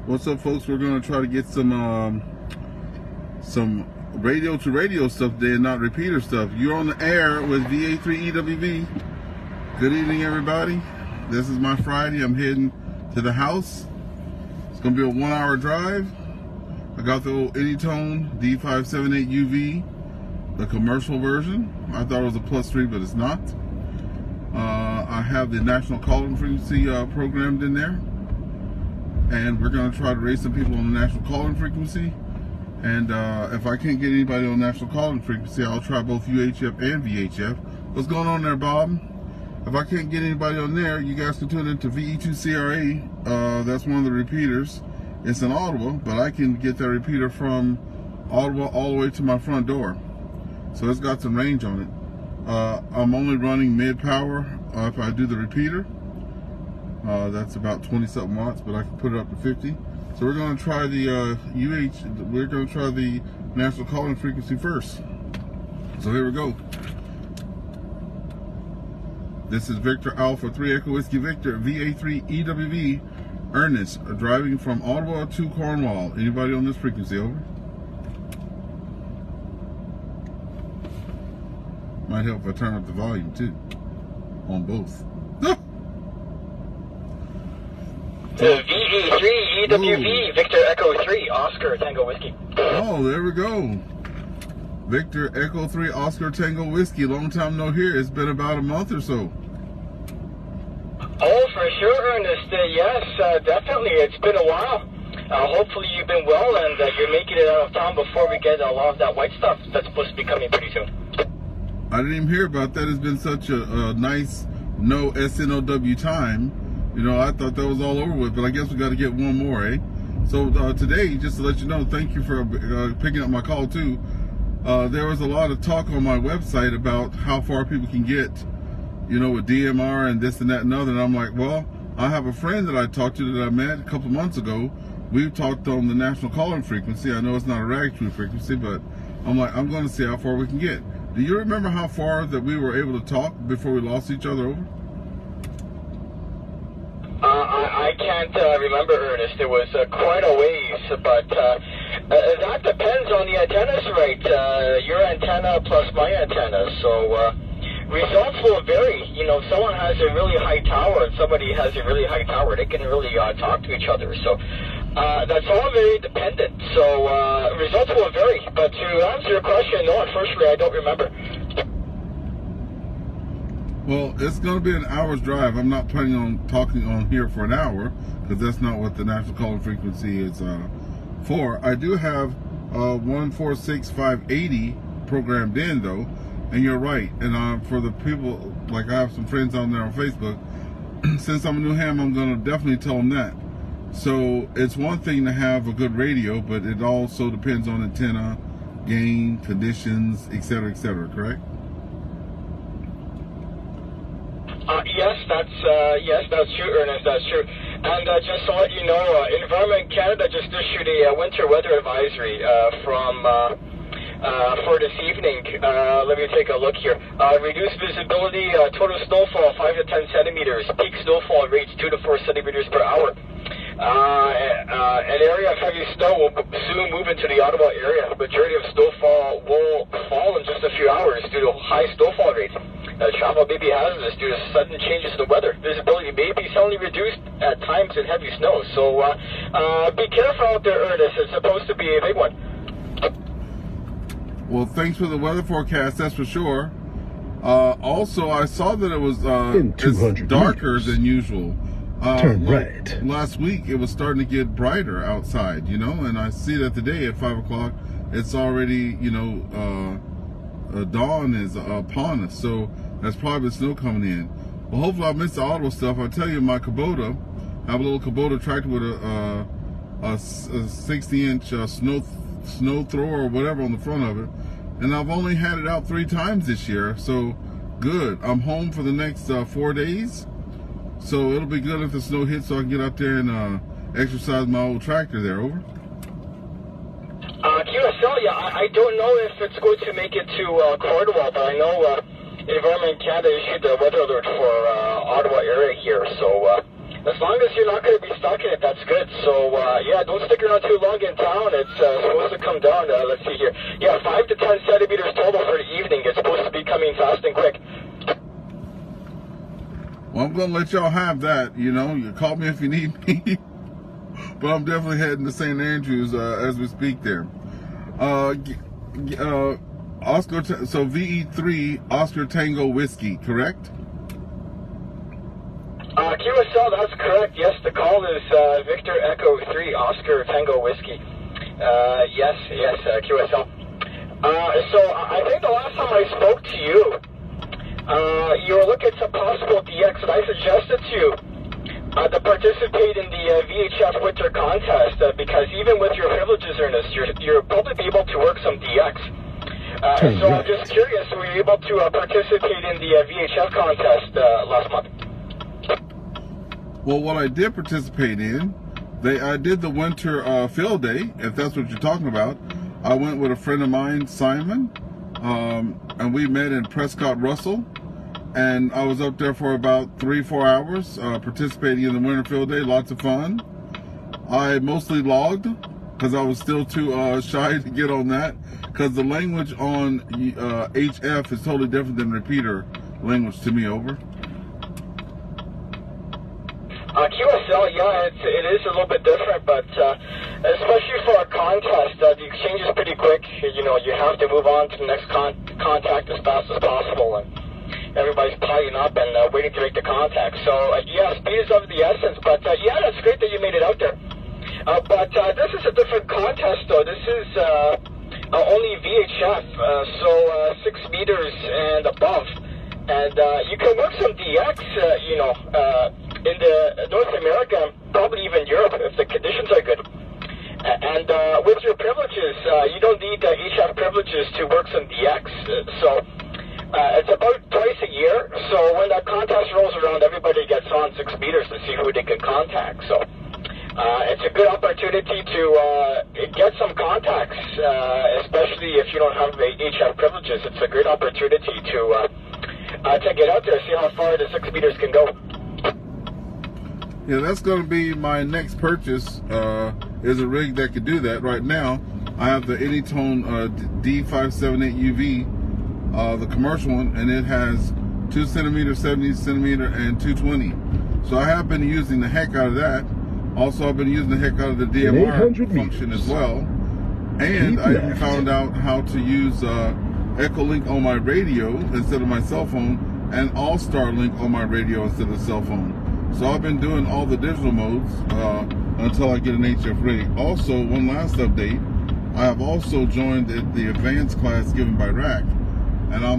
What's up, folks? We're going to try to get some radio to radio stuff today and not repeater stuff. You're on the air with VA3EWV. Good evening, everybody. This is my Friday. I'm heading to the house. It's going to be a 1 hour drive. I got the old Anytone D578UV, the commercial version. I thought it was a +3, but it's not. I have the national calling frequency programmed in there. And we're going to try to raise some people on the national calling frequency. And if I can't get anybody on national calling frequency, I'll try both UHF and VHF. What's going on there, Bob? If I can't get anybody on there, you guys can tune into VE2CRA. That's one of the repeaters. It's in Ottawa, but I can get that repeater from Ottawa all the way to my front door. So it's got some range on it. I'm only running mid-power if I do the repeater. That's about 20-something watts, but I can put it up to 50. So we're going to try the we're going to try the national calling frequency first. So here we go. This is Victor Alpha 3 Echo Whiskey Victor VA3EWV Ernest, driving from Ottawa to Cornwall. Anybody on this frequency? Over. Might help if I turn up the volume too on both. VA3EWV Victor Echo 3 Oscar Tango Whiskey. Oh, there we go. Victor Echo 3 Oscar Tango Whiskey. Long time no hear. It's been about a month or so. Oh, for sure, Ernest. Yes, definitely. It's been a while. Hopefully you've been well and you're making it out of town before we get a lot of that white stuff that's supposed to be coming pretty soon. I didn't even hear about that. It's been such a nice no SNOW time. You know, I thought that was all over with, but I guess we got to get one more, eh? So today, just to let you know, thank you for picking up my call too. There was a lot of talk on my website about how far people can get, you know, with DMR and this and that and other. And I'm like, well, I have a friend that I talked to that I met a couple months ago. We talked on the national calling frequency. I know it's not a rag-true frequency, but I'm like, I'm going to see how far we can get. Do you remember how far that we were able to talk before we lost each other over? I can't remember, Ernest. It was quite a ways, but that depends on the antennas, right? Your antenna plus my antenna, so results will vary. You know, if someone has a really high tower and somebody has a really high tower, they can really talk to each other. So that's all very dependent. So results will vary. But to answer your question, no, unfortunately, I don't remember. Well, it's going to be an hour's drive. I'm not planning on talking on here for an hour because that's not what the national calling frequency is for. I do have 146,580 programmed in though, and you're right. And for the people, like I have some friends on there on Facebook, since I'm a new ham, I'm going to definitely tell them that. So it's one thing to have a good radio, but it also depends on antenna, gain, conditions, etc., correct? Yes, that's true, Ernest. That's true. And just to let you know, Environment Canada just issued a winter weather advisory for this evening. Let me take a look here. Reduced visibility, total snowfall 5 to 10 centimeters. Peak snowfall rates 2 to 4 centimeters per hour. An area of heavy snow will soon move into the Ottawa area. The majority of snowfall will fall in just a few hours due to high snowfall rates. Travel may be hazardous due to sudden changes in the weather. Visibility may be suddenly reduced at times in heavy snow. So be careful out there, Ernest. It's supposed to be a big one. Well, thanks for the weather forecast, that's for sure. Also, I saw that it was it's darker than usual. Turn right. Last week, it was starting to get brighter outside, you know, and I see that today at 5 o'clock, it's already, you know, dawn is upon us. So that's probably the snow coming in. Well, hopefully I missed the Ottawa stuff. I'll tell you, my Kubota, I have a little Kubota tractor with a 60-inch snow thrower or whatever on the front of it, and I've only had it out 3 times this year, so good. I'm home for the next 4 days, so it'll be good if the snow hits, so I can get out there and exercise my old tractor there. Over. QSL, yeah, I don't know if it's going to make it to Cornwall, but I know Environment Canada issued the weather alert for Ottawa area here, so As long as you're not going to be stuck in it, that's good. So, yeah, don't stick around too long in town. It's supposed to come down. Let's see here. Yeah, 5 to 10 centimeters total for the evening. It's supposed to be coming fast and quick. Well, I'm going to let y'all have that. You know, you call me if you need me. But I'm definitely heading to St. Andrews as we speak there. Oscar, so VE3 Oscar Tango Whiskey, correct? QSL, that's correct. Yes, the call is Victor Echo 3 Oscar Tango Whiskey. Yes, QSL. So I think the last time I spoke to you, you were looking at some possible DX, and I suggested to you to participate in the VHF Winter Contest because even with your privileges, Ernest, you're probably be able to work some DX. So I'm just curious, were you able to participate in the VHF contest last month? Well, what I did participate in, I did the winter field day, if that's what you're talking about. I went with a friend of mine, Simon, and we met in Prescott Russell, and I was up there for about 3-4 hours participating in the winter field day. Lots of fun. I mostly logged because I was still too shy to get on that, because the language on HF is totally different than repeater language to me. Over. QSL, yeah, it is a little bit different, but especially for a contest, the exchange is pretty quick. You know, you have to move on to the next contact as fast as possible, and everybody's piling up and waiting to make the contact. So, yeah, speed is of the essence, but yeah, that's great that you made it out there. But this is a different contest, though. This is only VHF, so 6 meters and above. And you can work some DX, you know, in the North America, probably even Europe, if the conditions are good. And with your privileges, you don't need HF privileges to work some DX. So it's about twice a year. So when that contest rolls around, everybody gets on 6 meters to see who they can contact. So it's a good opportunity to get some contacts, especially if you don't have HF privileges. It's a great opportunity to get out there, see how far the 6 meters can go. Yeah, that's going to be my next purchase, is a rig that could do that. Right now, I have the Anytone D578UV, the commercial one, and it has 2 centimeter, 70 centimeter, and 220. So I have been using the heck out of that. Also, I've been using the heck out of the DMR function as well. And I even found out how to use Echolink on my radio instead of my cell phone, and All-Star Link on my radio instead of the cell phone. So I've been doing all the digital modes until I get an HF rig. Also, one last update, I have also joined the advanced class given by RAC, and I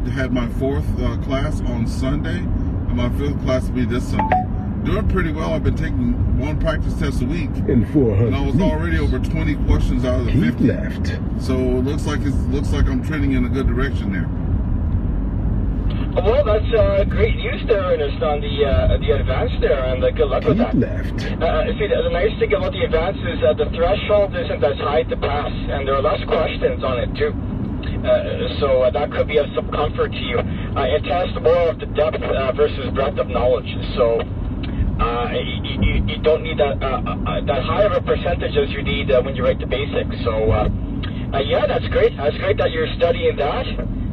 had my 4th class on Sunday, and my 5th class will be this Sunday. Doing pretty well. I've been taking 1 practice test a week, in 400 and I was already over 20 questions out of the 50. Left. So it looks like I'm trending in a good direction there. Well, that's great news there, Ernest, on the advance there, and good luck with that. Left. See, the nice thing about the advance is the threshold isn't as high to pass, and there are less questions on it too. So that could be of some comfort to you. It tests more of the depth versus breadth of knowledge. So you don't need that high of a percentage as you need when you write the basics. So yeah, that's great. That's great that you're studying that.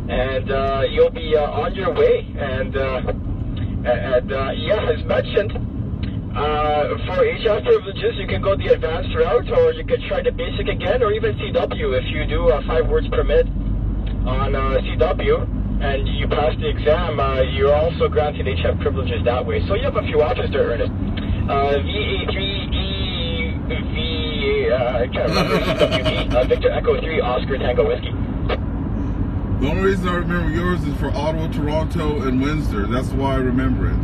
And you'll be on your way. And yeah, as mentioned, for HF privileges, you can go the advanced route, or you could try the basic again, or even CW. If you do 5 words per minute on CW and you pass the exam, you're also granted HF privileges that way. So you have a few options there, Ernest. VA3EWV, I can't remember, CWV, Victor Echo 3 Oscar Tango Whiskey. The only reason I remember yours is for Ottawa, Toronto, and Windsor. That's why I remember it.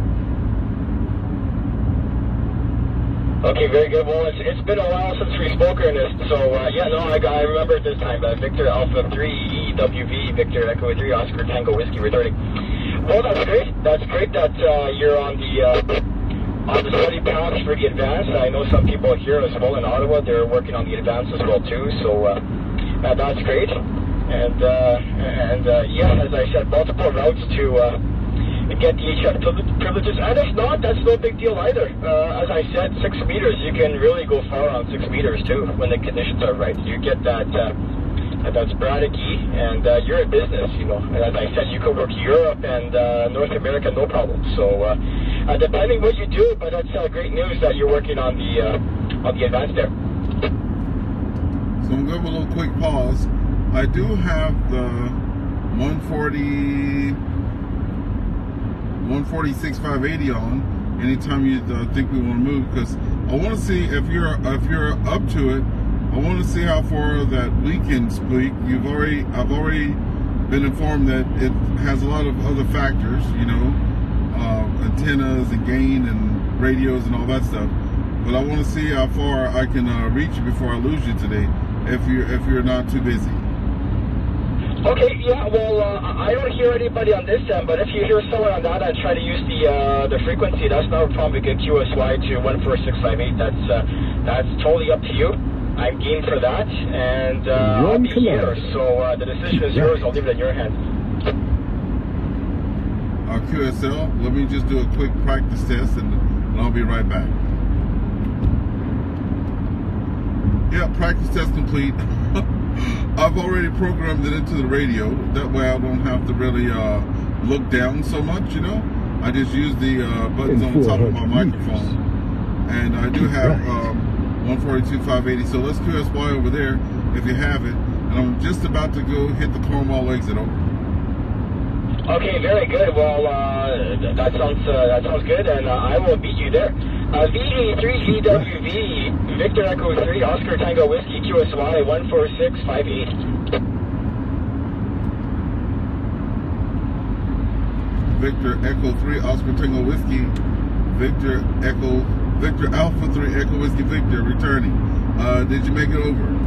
Okay, very good. Well, it's been a while since we spoke, Ernest. So, yeah, no, I remember it this time. Victor Alpha 3 EWV, Victor Echo 3 Oscar Tango Whiskey returning. Well, that's great. That's great that you're on the study path for the advance. I know some people here as well in Ottawa, they're working on the advance as well too. So, that's great. And yeah, as I said, multiple routes to get the HF privileges. And if not, that's no big deal either. As I said, 6 meters, you can really go far on 6 meters too when the conditions are right. You get that sporadic E, and you're in business, you know. And as I said, you could work Europe and North America, no problem. So depending what you do, but that's great news that you're working on the advanced there. So I'm going to give a little quick pause. I do have the 146.580 on. Anytime you think we want to move, because I want to see if you're up to it. I want to see how far that we can speak. I've already been informed that it has a lot of other factors, you know, antennas and gain and radios and all that stuff. But I want to see how far I can reach you before I lose you today, if you're not too busy. Okay, yeah, well, I don't hear anybody on this end, but if you hear someone on that end try to use the frequency, that's not a problem. We could QSY to 14658. That's totally up to you. I'm game for that, and I'll be here. So the decision is yours. I'll leave it in your hands. QSL, let me just do a quick practice test, and I'll be right back. Yeah, practice test complete. I've already programmed it into the radio. That way I don't have to really look down so much, you know. I just use the buttons on the top of my microphone. And I do have 142.580. So let's QSY over there if you have it. And I'm just about to go hit the Cornwall exit. Over. Okay, very good. Well, that sounds good, and I will meet you there. VA3EWV, Victor Echo 3, Oscar Tango Whiskey, QSY 14658. Victor Echo 3, Oscar Tango Whiskey, Victor Alpha 3, Echo Whiskey Victor, returning. Did you make it over?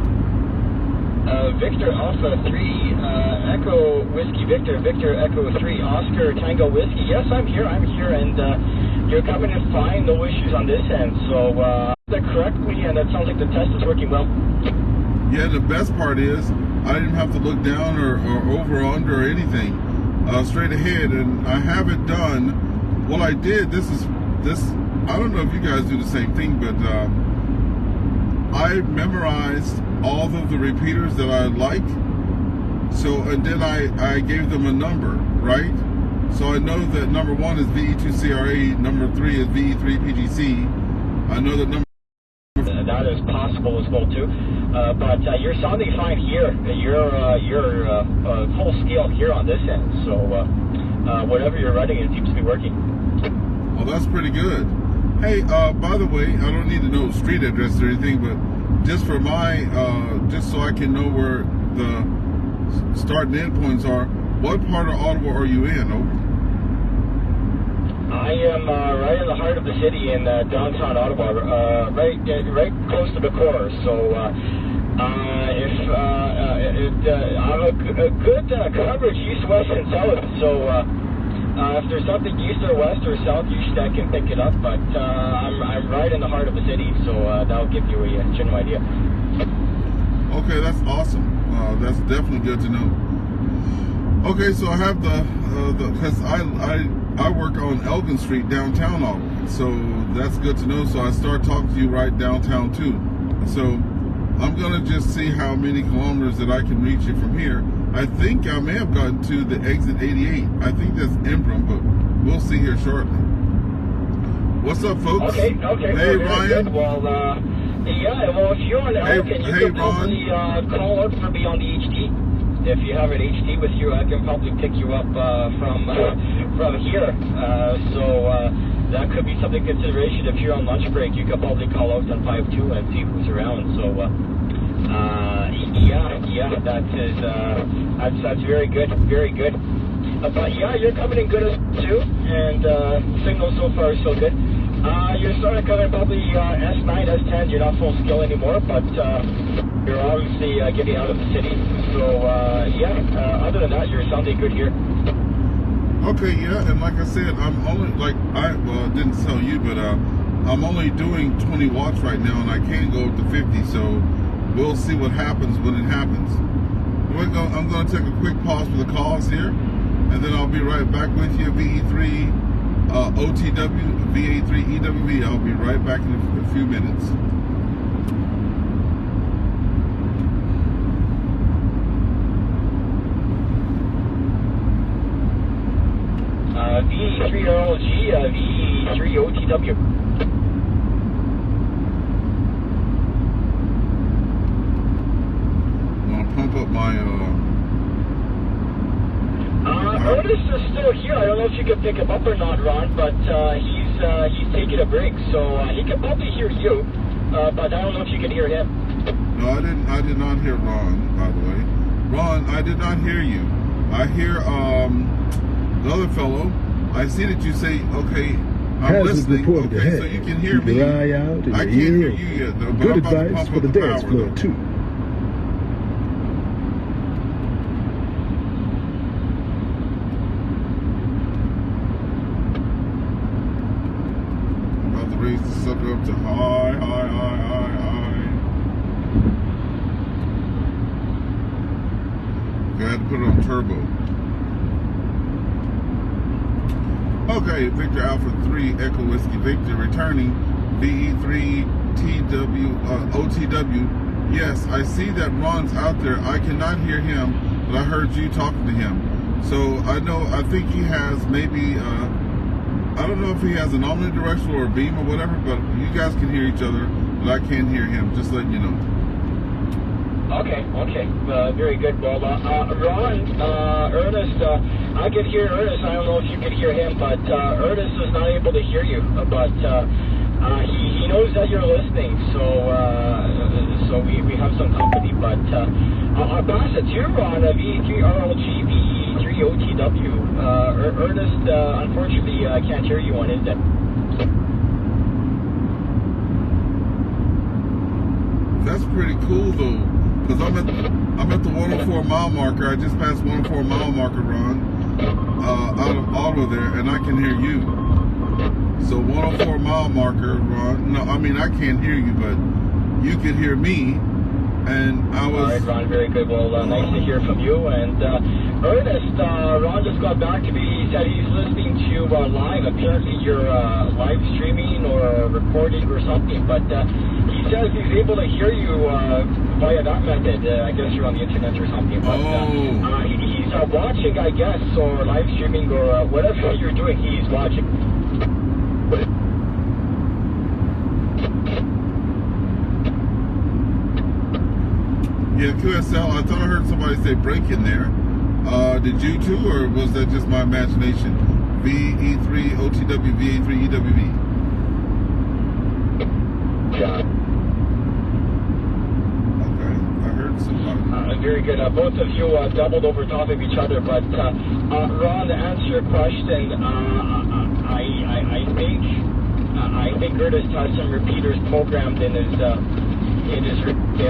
Victor Alpha 3, Echo Whiskey Victor, Victor Echo 3, Oscar Tango Whiskey. Yes, I'm here, and you're coming in fine, no issues on this end. So, that correctly, and it sounds like the test is working well. Yeah, the best part is I didn't have to look down or over or under or anything. Straight ahead, and I have it done. What I did, this, I don't know if you guys do the same thing, but I memorized all of the repeaters that I like. So, and then I gave them a number, right? So I know that number 1 is VE2CRA, number 3 is VE3PGC. I know that number... That is possible as well too, but you're sounding fine here. You're full scale here on this end, so whatever you're running, it seems to be working. Well, that's pretty good. Hey, by the way, I don't need to know street address or anything, but just for my, just so I can know where the start and end points are, what part of Ottawa are you in? Over. I am right in the heart of the city in downtown Ottawa, right close to the core. So I'm a good coverage east, west, and south. So if there's something east or west or south, usually I can pick it up. But I'm right in the heart of the city, so that'll give you a general idea. Okay, that's awesome. That's definitely good to know. Okay, so I have because I work on Elgin Street, downtown Ottawa, so that's good to know. So I start talking to you right downtown too. So I'm gonna just see how many kilometers that I can reach you from here. I think I may have gotten to the exit 88. I think that's Embrum, but we'll see here shortly. What's up, folks? Okay. Hey, Ryan. Well, yeah. Well, if you're on Elgin, you can probably call out for me on the HD. If you have an HD with you, I can probably pick you up from here. So that could be something consideration. If you're on lunch break, you could probably call out on 52 and see who's around. So yeah, that's very good, very good. But yeah, you're coming in good too, and signal so far is so good. You're starting to come in probably S9, S10. You're not full scale anymore, but you're obviously getting out of the city. So yeah, other than that, you're sounding good here. Okay, yeah, and like I said, I'm only didn't tell you, but I'm only doing 20 watts right now, and I can't go up to 50. So we'll see what happens when it happens. I'm going to take a quick pause for the calls here, and then I'll be right back with you. VE3 OTW, VA3EWV. I'll be right back in a few minutes. VE3RLG, VE3OTW. I'm gonna pump up my Otis is still here. I don't know if you can pick him up or not, Ron, but he's taking a break, so he can probably hear you, but I don't know if you can hear him. No, I did not hear Ron, by the way. Ron, I did not hear you. I hear the other fellow. I see that you say, okay, I'm listening. Okay, so you can hear me. Eye out and I can't hear you yet, though. But good I'm about to advice pump for up the dance power, floor though. too. I'm about to raise the sucker up to high. Okay, I had to put it on turbo. Okay, Victor Alpha 3 Echo Whiskey Victor returning VE3TW OTW. Yes, I see that Ron's out there. I cannot hear him, but I heard you talking to him. So I think he has maybe I don't know if he has an omnidirectional or a beam or whatever, but you guys can hear each other, but I can't hear him. Just letting you know. Okay, very good. Well, Ron, Ernest, I could hear Ernest. I don't know if you could hear him, but Ernest was not able to hear you. But he knows that you're listening, so we have some company. But I'll pass it to you, Ron, VE3RLG, VE3OTW. Ernest, unfortunately, I can't hear you on his end. That's pretty cool, though. Because I'm at the 104 mile marker. I just passed 104 mile marker, Ron, out of Ottawa there, and I can hear you. So 104 mile marker, Ron. No, I mean I can't hear you, but you could hear me, and I was. All right, Ron, very good. Well, nice to hear from you. And Ernest, Ron just got back to me. He said he's listening to you live. Apparently, you're live streaming or recording or something, but. He says he's able to hear you via that method. I guess you're on the internet or something. But he's watching, I guess, or live streaming or whatever you're doing, he's watching. Yeah, QSL, I thought I heard somebody say break in there. Did you too, or was that just my imagination? VE3 OTW, VA3EWV. Yeah. Very good. Both of you doubled over top of each other, but Ron, to answer your question, I think Ernest has some repeaters programmed in his there.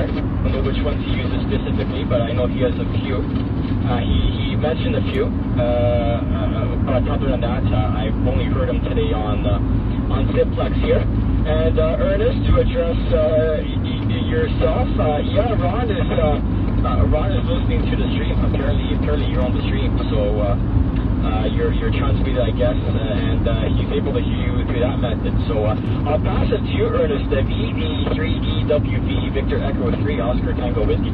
I don't know which ones he uses specifically, but I know he has a few. He mentioned a few, but other than that, I've only heard him today on Ziplex here. And Ernest, to address yourself, yeah, Ron is listening to the stream. Apparently you're on the stream, so you're transmitted, I guess, and he's able to hear you through that method. So I'll pass it to you, Ernest. VE3EWV, Victor Echo 3, Oscar Tango Whiskey.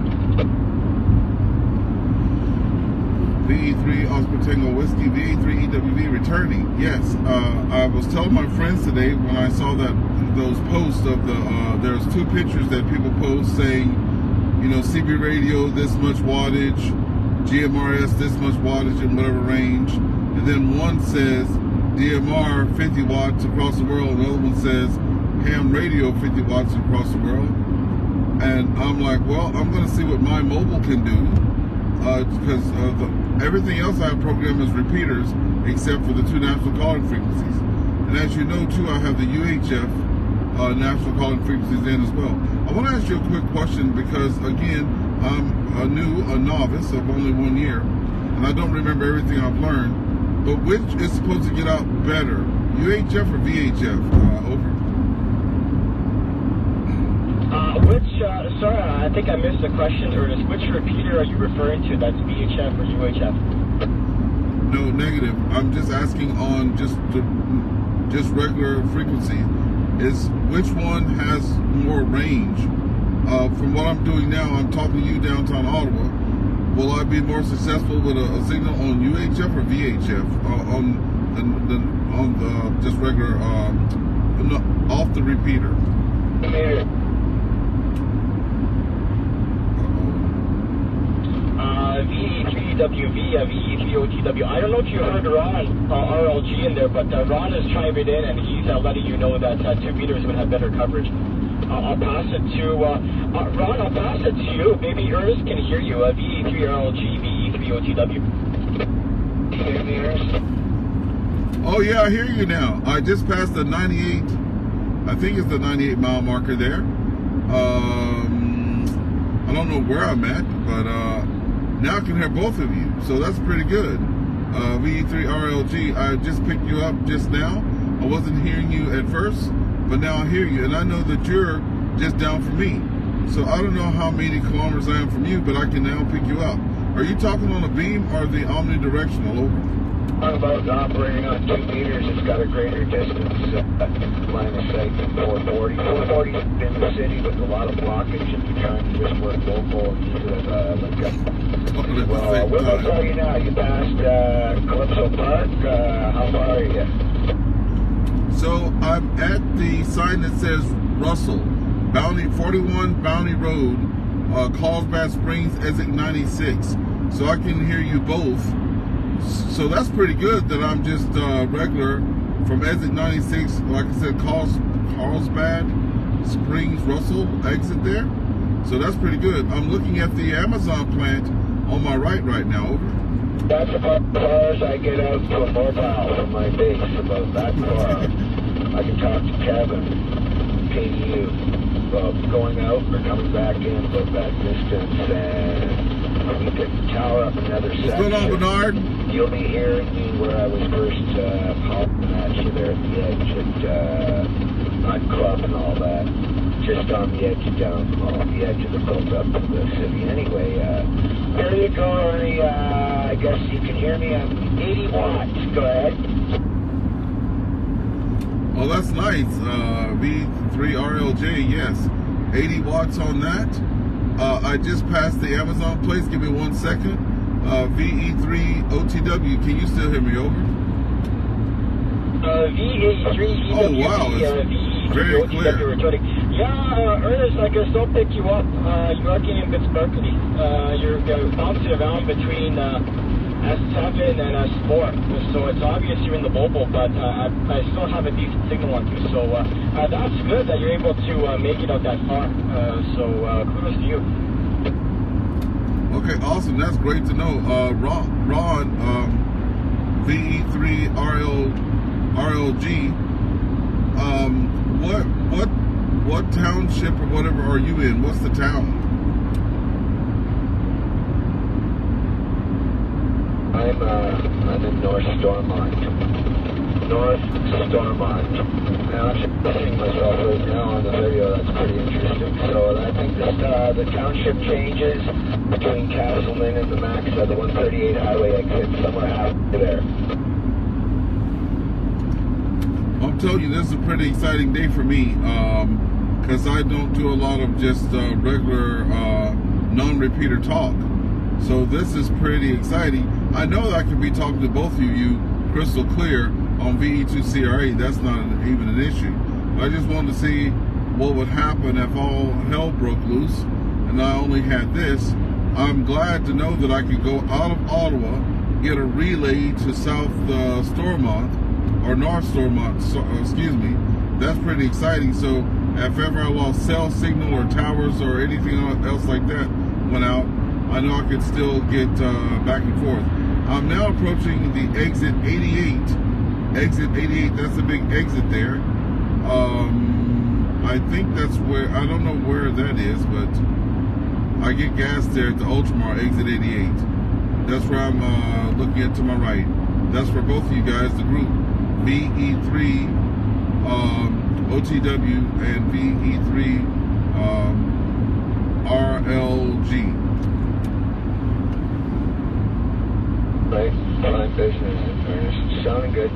VE3 Oscar Tango Whiskey, VA3EWV returning. Yes, I was telling my friends today when I saw that those posts of the there's two pictures that people post saying, you know, CB radio this much wattage, GMRS this much wattage in whatever range, and then one says DMR 50 watts across the world, and the other one says ham radio 50 watts across the world. And I'm like, well, I'm going to see what my mobile can do, because everything else I have programmed is repeaters, except for the two national calling frequencies. And as you know, too, I have the UHF national calling frequencies in as well. I want to ask you a quick question because, again, I'm a novice of only 1 year, and I don't remember everything I've learned. But which is supposed to get out better, UHF or VHF? Over. Sorry, I think I missed the question, Ernest. Which repeater are you referring to? That's VHF or UHF? no negative. I'm just asking on just regular frequency. Is which one has more range? From what I'm doing now, I'm talking to you downtown Ottawa. Will I be more successful with a signal on UHF or VHF on the just regular off the repeater? VA3EWV, VA3OTW. I don't know if you heard Ron, RLG in there, but Ron is chiming in and he's letting you know that 2 meters would have better coverage. I'll pass it to Ron. I'll pass it to you. Maybe Ernest can hear you. VA3RLG, VA3OTW. Oh yeah, I hear you now. I just passed the 98. I think it's the 98 mile marker there. I don't know where I'm at, but now I can hear both of you, so that's pretty good. VA3RLG, I just picked you up just now. I wasn't hearing you at first, but now I hear you, and I know that you're just down from me. So I don't know how many kilometers I am from you, but I can now pick you up. Are you talking on a beam or the omnidirectional? Over. How about operating on 2 meters? It's got a greater distance, line of sight than 440. 440 is in the city with a lot of blockage, and you're trying to just work local and use it like well, what I'll tell you now, you passed Calypso Park. How far are you? So I'm at the sign that says Russell, Bounty 41 Bounty Road, Carlsbad Springs, exit 96. So I can hear you both. So that's pretty good that I'm just regular from exit 96, like I said, Carlsbad Springs, Russell, exit there. So that's pretty good. I'm looking at the Amazon plant on my right now, over. That's about as far as I get out to a mobile from my base, about that far. I can talk to Kevin, KU, about going out or coming back in about that distance, and we pick the tower up another section. What's going on, Bernard? You'll be hearing me where I was first popping at you there at the edge at Club and all that. Just on the edge of down, on the edge of the build up to the city. Anyway, there you go, Ernie. I guess you can hear me. I'm 80 watts. Go ahead. Oh, that's nice. V3RLJ, yes. 80 watts on that. I just passed the Amazon place. Give me 1 second. VE3OTW, can you still hear me, over? VA3EWV. Oh, wow. It's very clear. Yeah, Ernest, I can still pick you up. You are getting a bit sparkly. You're bouncing around between S7 and S4. So it's obvious you're in the mobile, but I still have a decent signal on you. So that's good that you're able to make it out that far. So kudos to you. Okay, awesome. That's great to know. Ron, VE3RLG, what township or whatever are you in? What's the town? I'm in North Stormont. North Stormont. Now I'm seeing myself right now on the video. That's pretty interesting. So I think this, the township changes between Castleman and the max of the 138 highway exit somewhere out there. I'm telling you, this is a pretty exciting day for me because I don't do a lot of just regular non-repeater talk. So this is pretty exciting. I know that I can be talking to both of you crystal clear on VE2CRA. That's not even an issue. But I just wanted to see what would happen if all hell broke loose and I only had this. I'm glad to know that I could go out of Ottawa, get a relay to South Stormont, or North Stormont, excuse me. That's pretty exciting. So if ever I lost cell signal or towers or anything else like that went out, I know I could still get back and forth. I'm now approaching the exit 88. Exit 88, that's a big exit there. I think that's where, I don't know where that is, but I get gas there at the Ultramar, exit 88. That's where I'm looking at to my right. That's for both of you guys, the group VE3 OTW and VE3 RLG. Right. Fine business, Ernest. Sounding good.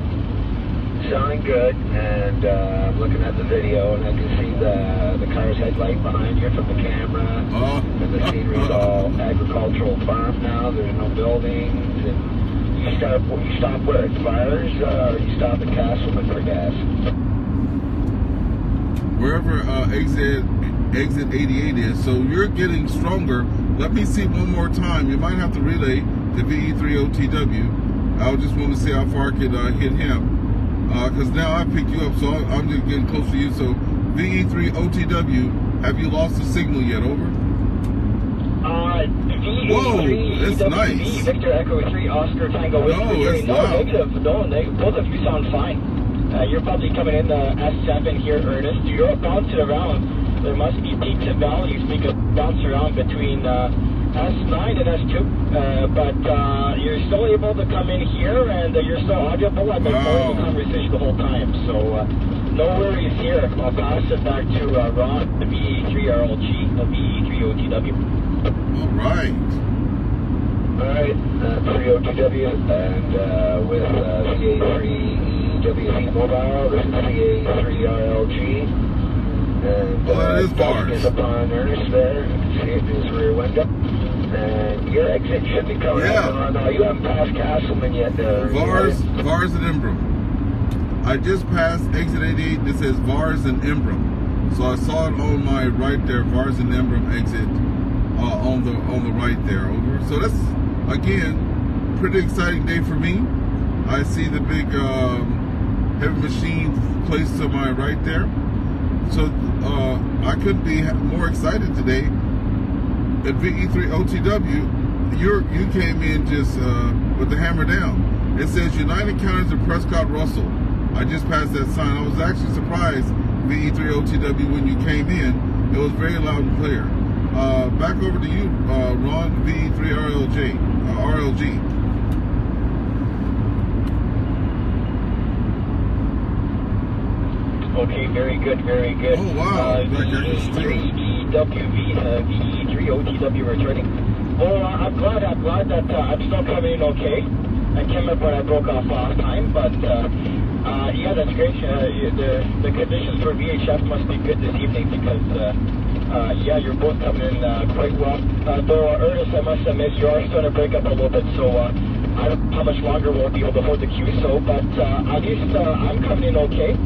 Sounding good, and I'm looking at the video, and I can see the car's headlight behind you from the camera, and the scenery's all agricultural farm now. There's no buildings, and you stop where? At Fires, or you stop at Castleman for gas? Wherever exit 88 is. So you're getting stronger. Let me see one more time. You might have to relay to VE3OTW. I just want to see how far I could hit him. Because now I picked you up, so I'm just getting close to you. So VE3OTW, have you lost the signal yet? Over. Whoa, that's nice. Victor Echo 3 Oscar Tango Whiskey. No, it's loud. Both of you sound fine. You're probably coming in the S7 here, Ernest. You're bouncing around. There must be peaks and valleys because bounce around between S9 and S2, but you're still able to come in here, and you're still audible. I've been following the conversation the whole time, so no worries here. I'll pass it back to Ron, the VA3RLG, the VE3OTW. All right. All right, 3OTW, and with VA3EWV Mobile, this is VA3RLG. And that is bars. Is upon Ernest there. You can see it in his rear window. And your exit should be coming on. No, you haven't passed Castleman yet. Vars and Embrum. I just passed exit 88 and it says Vars and Embrum. So I saw it on my right there, Vars and Embrum exit on the right there. Over. So that's again pretty exciting day for me. I see the big heavy machine placed to my right there. So I couldn't be more excited today. At VE3OTW, you came in just with the hammer down. It says United Counties of Prescott Russell. I just passed that sign. I was actually surprised, VE3OTW, when you came in. It was very loud and clear. Back over to you, Ron, VE3RLG. Okay, very good, very good. Oh, wow. VE3OTW returning. Well, I'm glad that I'm still coming in okay. I came up when I broke off last time, but yeah, that's great. The conditions for VHF must be good this evening because, yeah, you're both coming in quite well. Though, Ernest, I must admit, you are starting to break up a little bit, so I don't know how much longer we'll be able to hold the QSO, but at least I'm coming in okay.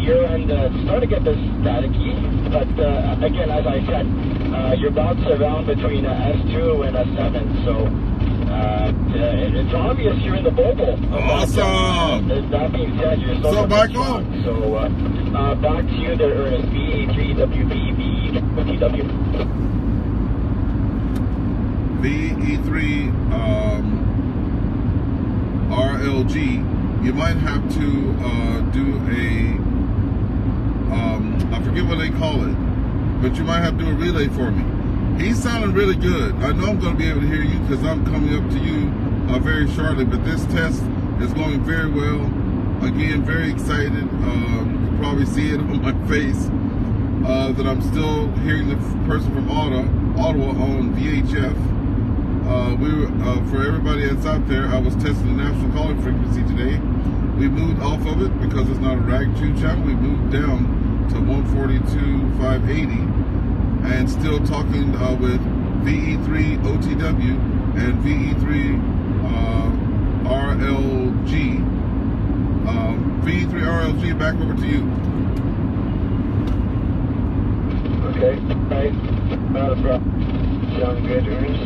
Your end starting to get this staticky, but again, as I said, you're bouncing around between S2 and S7, so it's obvious you're in the bubble. Awesome! That being said, you're still back on. So back to you there, Ernest. VA3WV, VE3W. VE3 RLG. You might have to do a, I forget what they call it, but you might have to do a relay for me. He's sounding really good. I know I'm going to be able to hear you because I'm coming up to you very shortly, but this test is going very well. Again, very excited. You can probably see it on my face that I'm still hearing the person from Ottawa on VHF. For everybody that's out there, I was testing the national calling frequency today. We moved off of it because it's not a rag 2 channel. We moved down to 142.580 and still talking with VE3OTW and VE3RLG. VE3RLG, back over to you. Okay, right. Not a problem. Sound good, Ernest?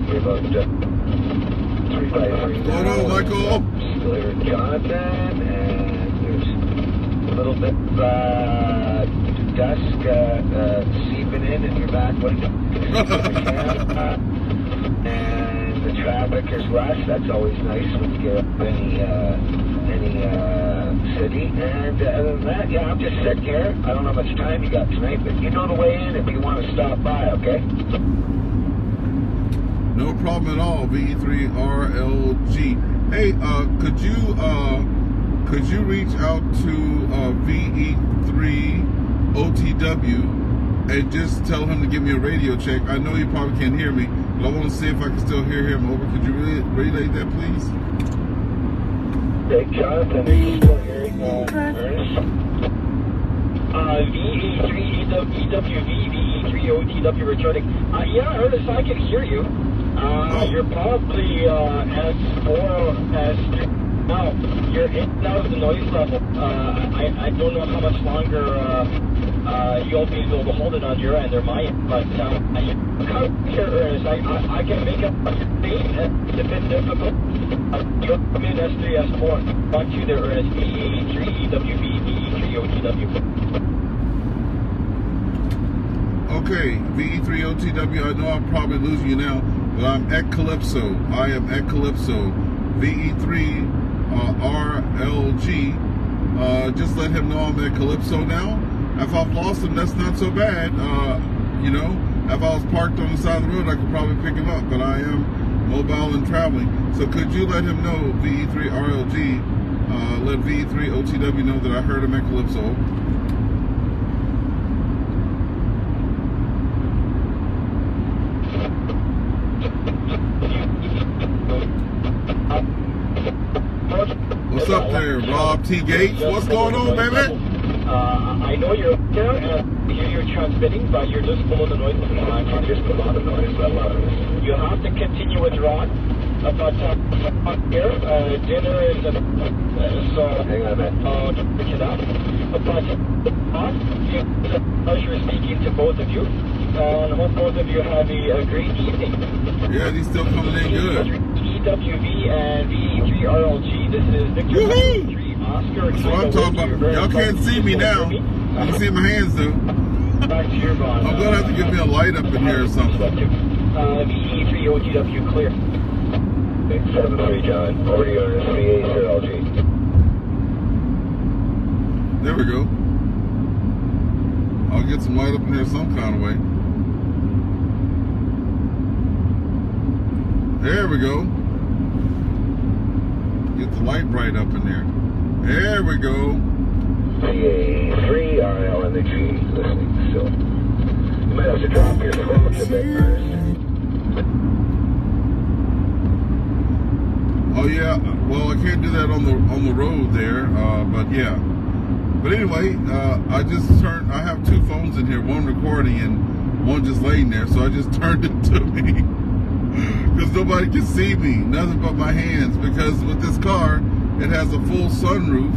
You're about 353. Hold on, Michael. Still here, Jonathan, and there's a little bit of dusk seeping in your back window. And the traffic is less. That's always nice when you get up any city. And other than that, yeah, I'm just sitting here. I don't know how much time you got tonight, but you know the way in if you want to stop by, okay? No problem at all, VE3RLG. Hey, could you reach out to VE3OTW and just tell him to give me a radio check? I know he probably can't hear me, but I want to see if I can still hear him. Over. Could you relay that, please? Hey, Jonathan, are you still hearing Ernest? VA3EWV, VA3OTW returning. Yeah, Ernest, I can hear you. You're probably S4, S3. Now, you're in and out of the noise level. I don't know how much longer you'll be able to hold it on your end or my end, but here, Ernest, I can make up your name. It's a bit difficult. Come in S3, S4. Back to there, Ernest. VA3EWV, VA3OTW. Okay, VE3OTW, I know I'm probably losing you now, but I'm at Calypso. I am at Calypso. VE3RLG. Just let him know I'm at Calypso now. If I've lost him, that's not so bad. You know, if I was parked on the side of the road, I could probably pick him up, but I am mobile and traveling. So could you let him know, VE3RLG, let VE3OTW know that I heard him at Calypso. What's up there, Rob T. Gates? What's going on, baby? I know you're there and you're transmitting, but you're just below the noise level. I'm just below the noise level. You have to continue with Ron. But here, dinner is so hang on a minute. Pick it up. But it's a pleasure speaking to both of you. And I hope both of you have a great evening. Yeah, he's still coming in good. VE3EWV and VE3RLG. This is Victor 3 Oscar. That's what I'm talking about. Y'all can't see me now. You can see my hands though. Back to your Ron. I'm gonna have to give me a light up in here or something. VE3OTW clear. 73 John. Over to yours. VA3LG. There we go. I'll get some light up in there some kind of way. There we go. Get the light bright up in there. There we go. VA3RL and the G listening still. You might have to drop your phone a bit first. Oh yeah, well I can't do that on the road there, but yeah. But anyway, I have two phones in here, one recording and one just laying there, so I just turned it to me. Because nobody can see me, nothing but my hands, because with this car, it has a full sunroof,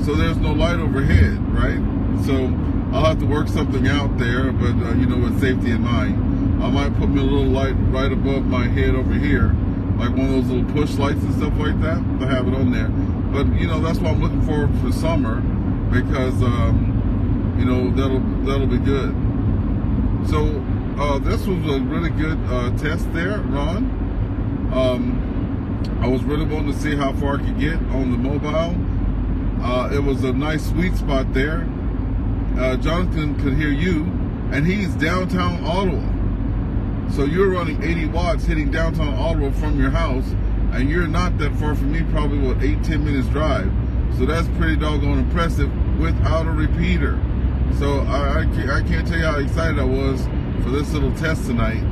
so there's no light overhead, right? So I'll have to work something out there, but you know, with safety in mind. I might put me a little light right above my head over here, like one of those little push lights and stuff like that, to have it on there. But you know, that's what I'm looking for summer, because you know, that'll be good. So this was a really good test there, Ron. I was really wanting to see how far I could get on the mobile. It was a nice sweet spot there. Jonathan could hear you, and he's downtown Ottawa. So you're running 80 watts hitting downtown Ottawa from your house, and you're not that far from me, probably what, 8-10 minutes drive. So that's pretty doggone impressive without a repeater. So I can't tell you how excited I was for this little test tonight.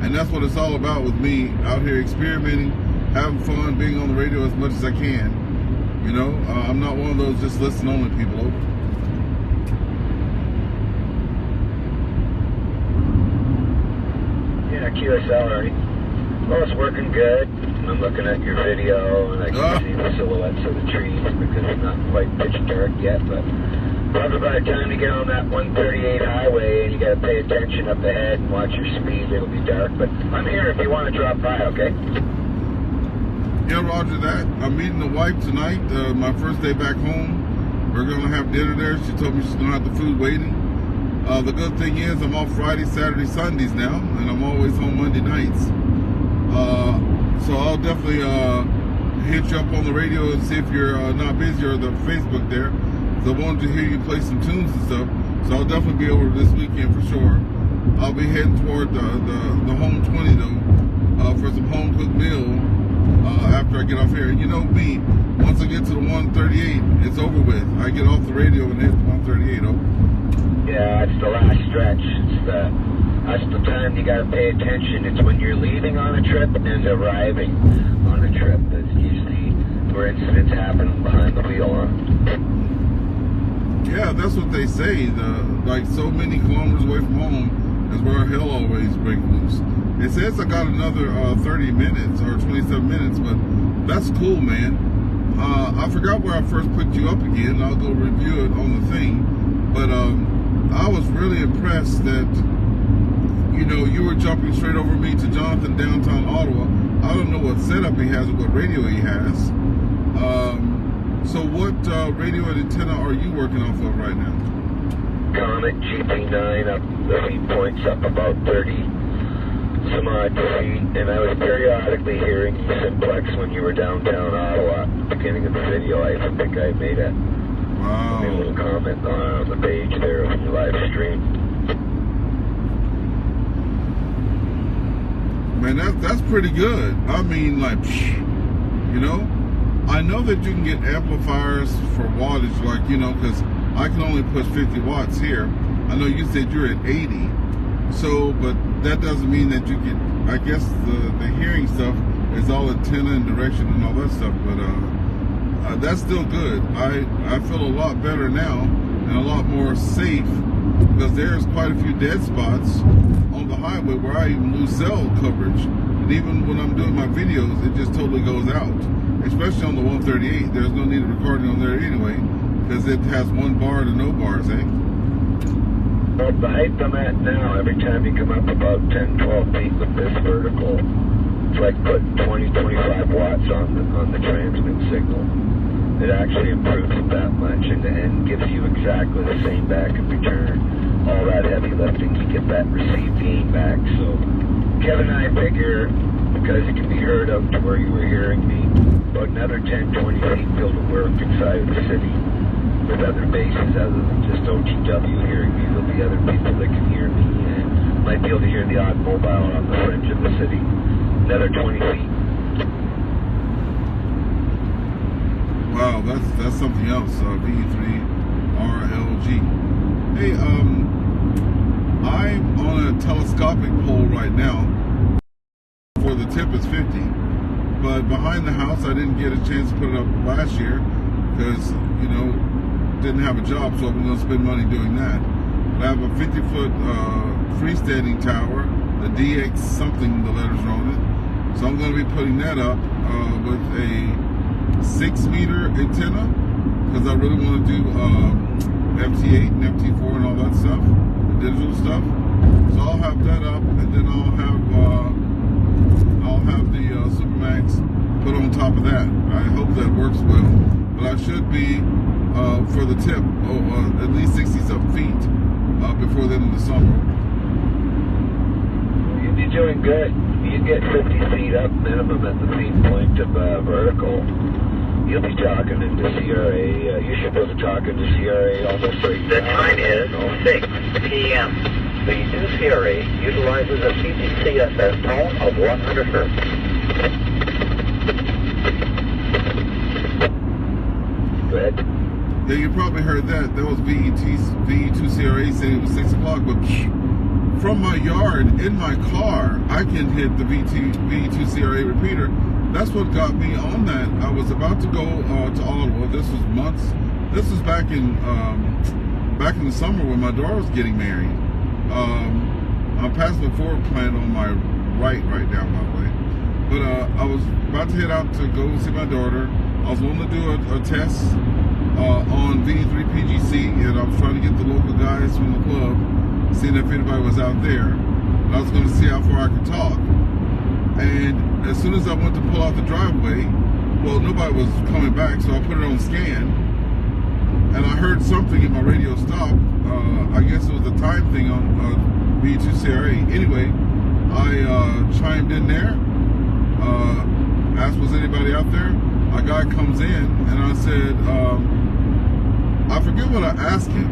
And that's what it's all about with me out here experimenting, having fun, being on the radio as much as I can. You know, I'm not one of those just listen only people. Over. Yeah, QSL, Ernie. Well, it's working good. I'm looking at your video, and I can see the silhouettes of the trees because it's not quite pitch dark yet, but probably by the time you get on that 138 highway and you got to pay attention up ahead and watch your speed, it'll be dark. But I'm here if you want to drop by, okay? Yeah, roger that. I'm meeting the wife tonight, my first day back home. We're going to have dinner there. She told me she's going to have the food waiting. The good thing is I'm off Friday, Saturday, Sundays now, and I'm always home Monday nights. So I'll definitely hit you up on the radio and see if you're not busy, or the Facebook there. So I wanted to hear you play some tunes and stuff. So I'll definitely be over this weekend for sure. I'll be heading toward the home 20 though, for some home cooked meal after I get off here. And you know me, once I get to the 138, it's over with. I get off the radio and hit the 138. Oh. Yeah, it's the last stretch. It's the That's the time you gotta pay attention. It's when you're leaving on a trip and arriving on a trip. That's usually where incidents happen behind the wheel. Yeah, that's what they say. Like so many kilometers away from home is where hell always breaks loose. It says I got another 30 minutes or 27 minutes, but that's cool, man. I forgot where I first picked you up again. I'll go review it on the thing. But I was really impressed that, you know, you were jumping straight over me to Jonathan downtown Ottawa. I don't know what setup he has or what radio he has. So what radio and antenna are you working off of right now? Comet GP9 up, the feed points up about 30 some odd feet, and I was periodically hearing you simplex when you were downtown Ottawa at the beginning of the video. I think I made a little comment on the page there of your live stream. Man, that's pretty good. I mean, like, you know, I know that you can get amplifiers for wattage, like, you know, because I can only push 50 watts here. I know you said you're at 80. So, but that doesn't mean that you can, I guess the hearing stuff is all antenna and direction and all that stuff, but that's still good. I feel a lot better now and a lot more safe because there's quite a few dead spots on the highway where I even lose cell coverage. And even when I'm doing my videos, it just totally goes out. Especially on the 138, there's no need of recording on there anyway because it has one bar to no bars, eh? Well, the height I'm at now, every time you come up about 10, 12 feet with this vertical, it's like putting 20, 25 watts on the transmit signal. It actually improves it that much and gives you exactly the same back in return. All that heavy lifting, you get that received gain back. So Kevin and I figure, because it can be heard up to where you were hearing me, about another 10, 20 feet be able to work inside of the city with other bases other than just OTW hearing me. There'll be other people that can hear me and might be able to hear the odd mobile on the fringe of the city. Another 20 feet. Wow, that's something else. VA3RLG. Hey, I'm on a telescopic pole right now. For the tip is 50, but behind the house I didn't get a chance to put it up last year because, you know, didn't have a job, so I'm going to spend money doing that. But I have a 50-foot freestanding tower, the DX something, the letters are on it. So I'm going to be putting that up with a 6-meter antenna because I really want to do FT8 and FT4 and all that stuff, the digital stuff. So I'll have that up, and then I'll have the Supermax put on top of that. I hope that works well, but I should be for the tip at least 60-something feet before the end of the summer. You'd be doing good. You get 50 feet up minimum at the feed point of vertical. You'll be talking into CRA. You should be able to talk into CRA almost right now. The time is 6 p.m. The new CRA utilizes a CCSS tone of 100 Hz. Go ahead. Yeah, you probably heard that. That was VE2CRA saying it was 6 o'clock, but from my yard, in my car, I can hit the VE2CRA repeater. That's what got me on that. I was about to go to Ottawa. This was months. This was back in the summer when my daughter was getting married. I'm passing the Ford plant on my right now, by the way. But I was about to head out to go see my daughter. I was wanting to do a test on VA3PGC, and I was trying to get the local guys from the club, seeing if anybody was out there. And I was going to see how far I could talk. And as soon as I went to pull out the driveway, well, nobody was coming back, so I put it on scan. And I heard something in my radio stop. I guess it was a time thing on VE2CRA. Anyway, I chimed in there, asked was anybody out there. A guy comes in, and I said, I forget what I asked him.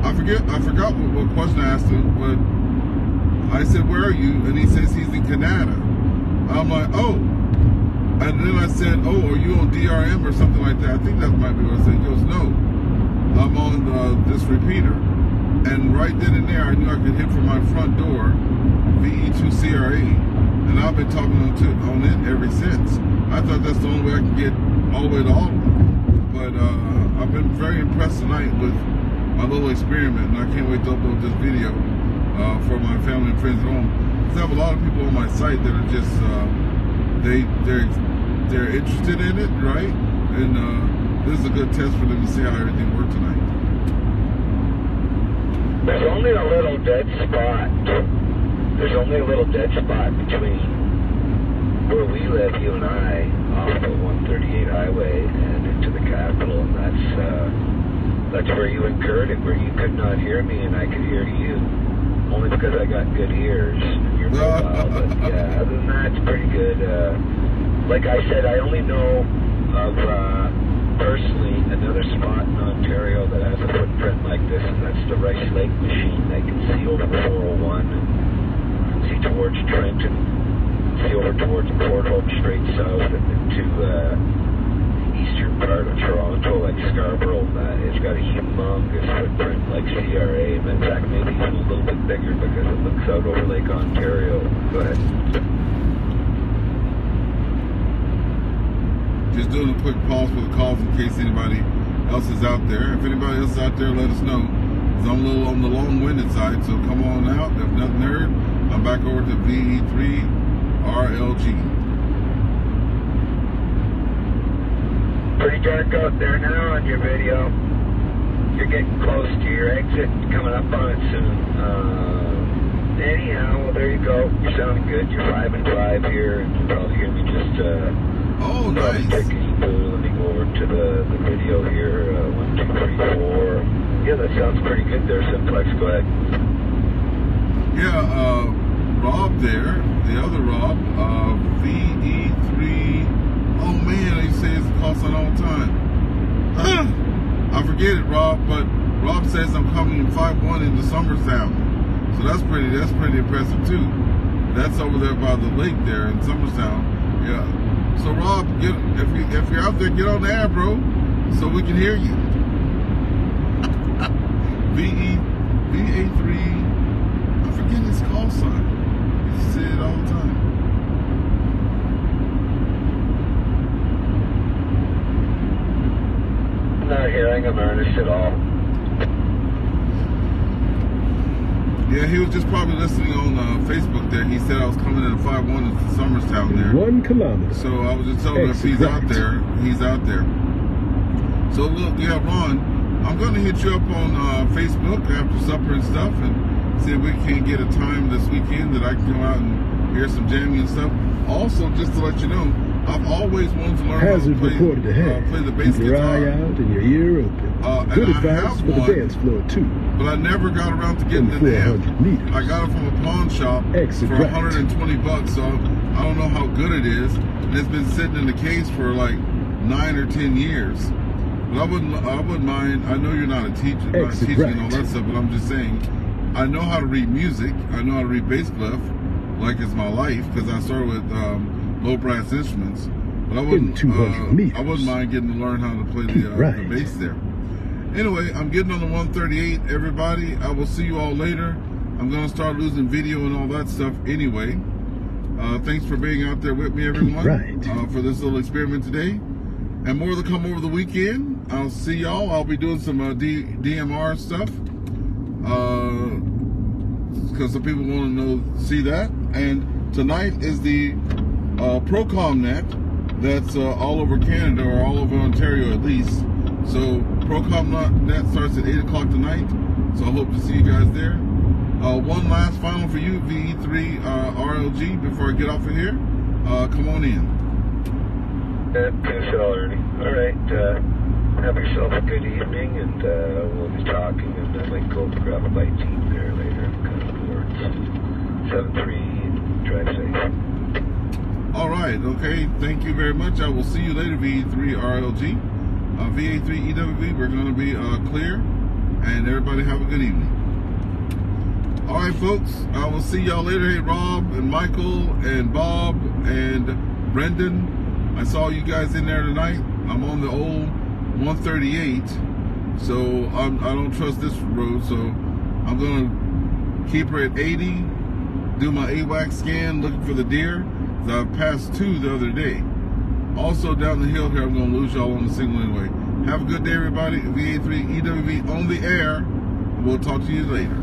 I forgot what question I asked him, but I said, where are you? And he says he's in Canada. I'm like, oh. And then I said, oh, are you on DRM or something like that? I think that might be what I said. He goes, no, I'm on this repeater. And right then and there, I knew I could hit from my front door, VE2CRA, and I've been talking on it ever since. I thought that's the only way I can get all the way to Ottawa. But I've been very impressed tonight with my little experiment, and I can't wait to upload this video for my family and friends at home. Because I have a lot of people on my site that are just, they're interested in it, right? And this is a good test for them to see how everything worked tonight. There's only a little dead spot. There's only a little dead spot between where we live, you and I, off the 138 highway and into the capital, and that's where you incurred it, where you could not hear me and I could hear you. Only because I got good ears in your mobile. But yeah, other than that, it's pretty good. Like I said, I only know of personally another spot in Ontario that has a footprint like this, and that's the Rice Lake machine. I can see over the 401 and see towards Trenton, see over towards Port Hope, straight south and into the eastern part of Toronto, like Scarborough. It's got a humongous footprint like CRA, and in fact maybe even a little bit bigger because it looks out over Lake Ontario. Go ahead. Just doing a quick pause for the calls in case anybody else is out there. If anybody else is out there, let us know. Because I'm a little on the long-winded side, so come on out. If nothing heard, I'm back over to VA3RLG. Pretty dark out there now on your video. You're getting close to your exit, coming up on it soon. Anyhow, well, there you go. You're sounding good. You're 5 and 5 here, and you'll probably hear me just oh, nice. Let me go over to the video here. 1, 2, 3, 4. Yeah, that sounds pretty good there, Simplex. Go ahead. Yeah, Rob there, the other Rob, VE3. Oh man, they say it's the call sign all the time. I forget it, Rob, but Rob says I'm coming in 5-1 into Summerstown. So that's pretty impressive too. That's over there by the lake there in Summerstown. Yeah. So Rob, if you're out there, get on the air, bro, so we can hear you. VA3. I forget his call sign. He say it all the time. I'm not hearing him, Ernest, at all. Yeah, he was just probably listening on Facebook there. He said I was coming in at 5-1 into Summerstown there. 1 kilometer. So I was just telling him if he's out there, he's out there. So look, yeah, Ron, I'm going to hit you up on Facebook after supper and stuff and see if we can get a time this weekend that I can come out and hear some jamming and stuff. Also, just to let you know, I've always wanted to learn Hazard how to reported ahead. play the bass Keep your guitar. eye out and your ear open. Good advice for the dance floor too. But I never got around to getting it there. I got it from a pawn shop Exit for right. $120, so I don't know how good it is. And it's been sitting in the case for like 9 or 10 years. But I wouldn't mind. I know you're not a teacher, not teaching and all that stuff, but I'm just saying, I know how to read music. I know how to read bass clef, like it's my life, because I started with low brass instruments. But I wouldn't mind getting to learn how to play the bass there. Anyway, I'm getting on the 138, everybody. I will see you all later. I'm going to start losing video and all that stuff anyway. Thanks for being out there with me, everyone, for this little experiment today. And more to come over the weekend. I'll see y'all. I'll be doing some DMR stuff. Because some people want to see that. And tonight is the Procom net that's all over Canada, or all over Ontario at least. So Procom net starts at 8 o'clock tonight. So I hope to see you guys there. One last final for you, VE3RLG, before I get off of here. Come on in. All right. Have yourself a good evening, and we'll be talking, and I might go grab a bite to eat there later. Kind of towards 7-3, drive safe. All right, okay. Thank you very much. I will see you later, VE3RLG. VA3EWV, we're going to be clear, and everybody have a good evening. All right, folks, I will see y'all later. Hey, Rob and Michael and Bob and Brendan, I saw you guys in there tonight. I'm on the old 138, so I don't trust this road, so I'm going to keep her at 80, do my AWACS scan, looking for the deer. I passed 2 the other day. Also down the hill here, I'm going to lose y'all on the signal anyway. Have a good day, everybody. VA3EWV on the air. We'll talk to you later.